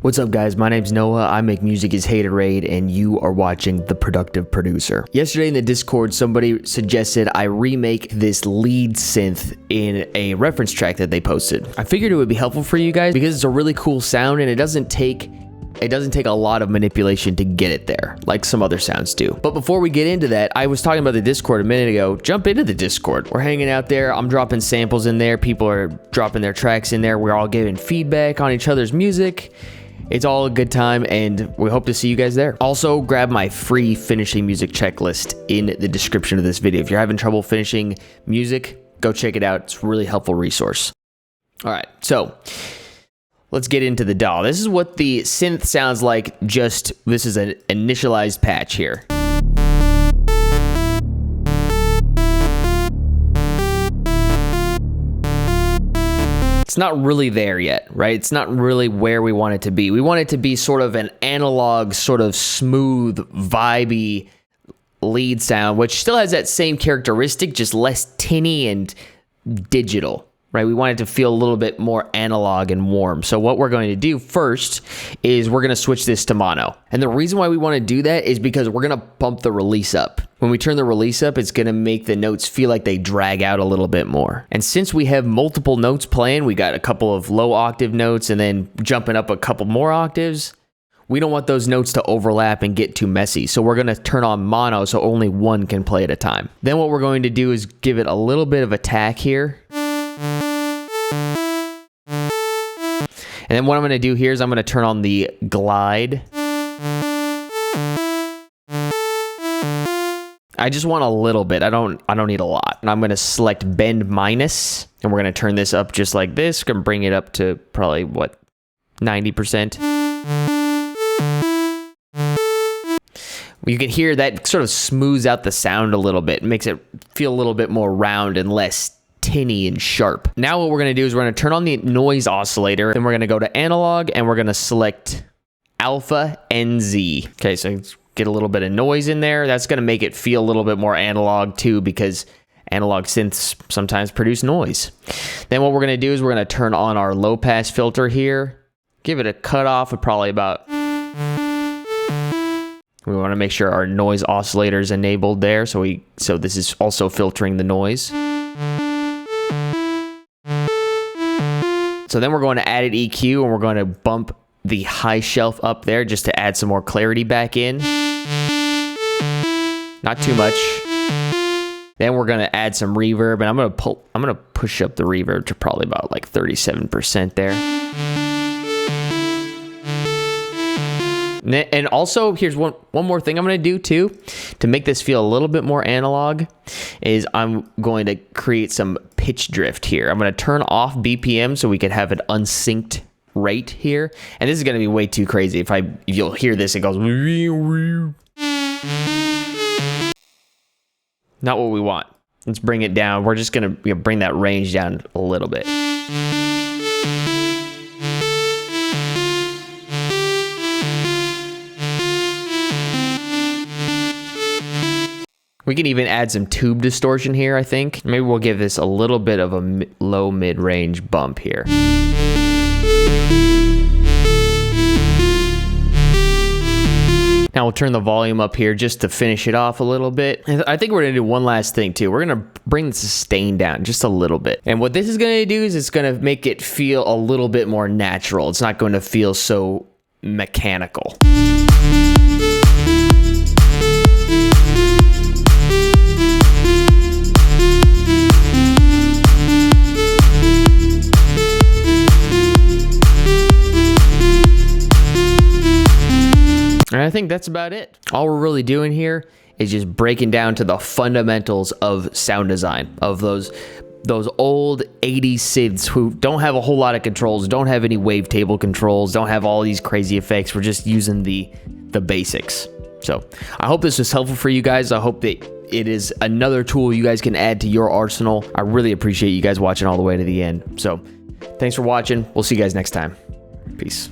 What's up guys, my name's Noah, I make music as Haterade, and you are watching The Productive Producer. Yesterday in the Discord, somebody suggested I remake this lead synth in a reference track that they posted. I figured it would be helpful for you guys because it's a really cool sound and it doesn't take a lot of manipulation to get it there, like some other sounds do. But before we get into that, I was talking about the Discord a minute ago. Jump into the Discord. We're hanging out there. I'm dropping samples in there. People are dropping their tracks in there. We're all giving feedback on each other's music. It's all a good time, and we hope to see you guys there. Also, grab my free finishing music checklist in the description of this video. If you're having trouble finishing music, go check it out. It's a really helpful resource. All right, so let's get into the DAW. This is what the synth sounds like. This is an initialized patch here. It's not really there yet, right? It's not really where we want it to be. We want it to be sort of an analog, sort of smooth, vibey lead sound, which still has that same characteristic, just less tinny and digital, right? We want it to feel a little bit more analog and warm. So what we're going to do first is we're going to switch this to mono. And the reason why we want to do that is because we're going to bump the release up. When we turn the release up, it's going to make the notes feel like they drag out a little bit more. And since we have multiple notes playing, we got a couple of low octave notes and then jumping up a couple more octaves, we don't want those notes to overlap and get too messy. So we're going to turn on mono so only one can play at a time. Then what we're going to do is give it a little bit of attack here. And then what I'm going to do here is I'm going to turn on the glide. I just want a little bit. I don't need a lot. And I'm going to select bend minus, and we're going to turn this up just like this. Going to bring it up to probably what, 90%. You can hear that sort of smooths out the sound a little bit. It makes it feel a little bit more round and less tinny and sharp. Now what we're going to do is we're going to turn on the noise oscillator, then we're going to go to analog and we're going to select alpha NZ. Okay, so get a little bit of noise in there. That's going to make it feel a little bit more analog too, because analog synths sometimes produce noise. Then what we're going to do is we're going to turn on our low pass filter here. Give it a cutoff of probably about... We want to make sure our noise oscillator is enabled there, so this is also filtering the noise. So then we're going to add an EQ and we're going to bump the high shelf up there just to add some more clarity back in. Not too much. Then we're going to add some reverb, and I'm going to push up the reverb to probably about like 37% there. And also, here's one more thing I'm going to do too, to make this feel a little bit more analog, is I'm going to create some pitch drift here. I'm going to turn off BPM so we can have an unsynced rate here. And this is going to be way too crazy. If you'll hear this, it goes... Not what we want. Let's bring it down. We're just going to bring that range down a little bit. We can even add some tube distortion here, I think. Maybe we'll give this a little bit of a low mid-range bump here. Now we'll turn the volume up here just to finish it off a little bit. And I think we're gonna do one last thing too. We're gonna bring the sustain down just a little bit. And what this is gonna do is it's gonna make it feel a little bit more natural. It's not going to feel so mechanical. And I think that's about it. All we're really doing here is just breaking down to the fundamentals of sound design, of those old 80s synths who don't have a whole lot of controls, don't have any wavetable controls, don't have all these crazy effects. We're just using the basics. So I hope this was helpful for you guys. I hope that it is another tool you guys can add to your arsenal. I really appreciate you guys watching all the way to the end. So thanks for watching. We'll see you guys next time. Peace.